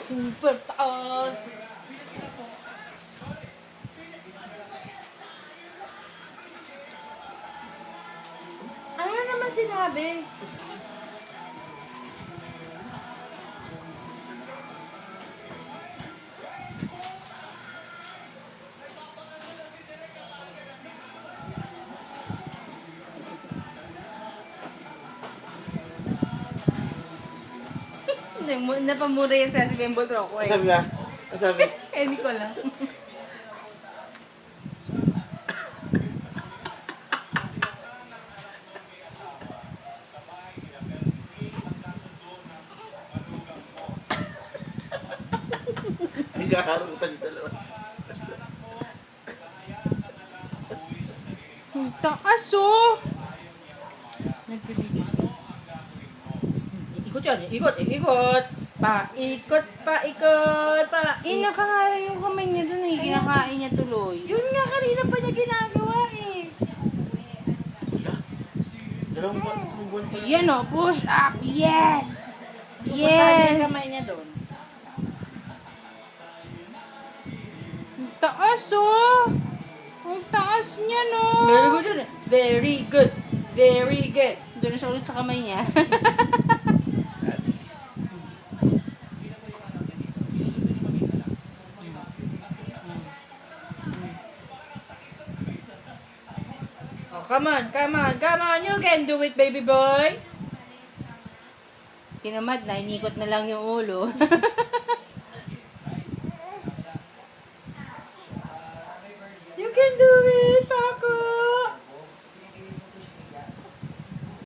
Super taas. Ano naman sinabi? Napamura yan sa si Bemboy Croco Ano eh. sabi ba? Ano sabi? Eh, hindi ko lang. Nagkakarutan yung dalawa. Ang taas oh! Nagpipigil siya. Ikot yan. Ikot. Ikot. Paikot. Paikot. Eh, nakahara yung kamay niya dun eh. Kinakain niya tuloy. Yun nga, kanina pa niya ginagawa eh. Dalawang buwan pa. Yan oh, push up! Yes! Suportahan niya yung Yes! kamay niya doon. Ang taas oh! Ang taas niya no! Very good yun eh. Very good. Very good. Doon na siya ulit sa kamay niya. Oh, come on, come on, come on. You can do it, baby boy. Tinamad na, inikot na lang yung ulo. You can do it, Paco.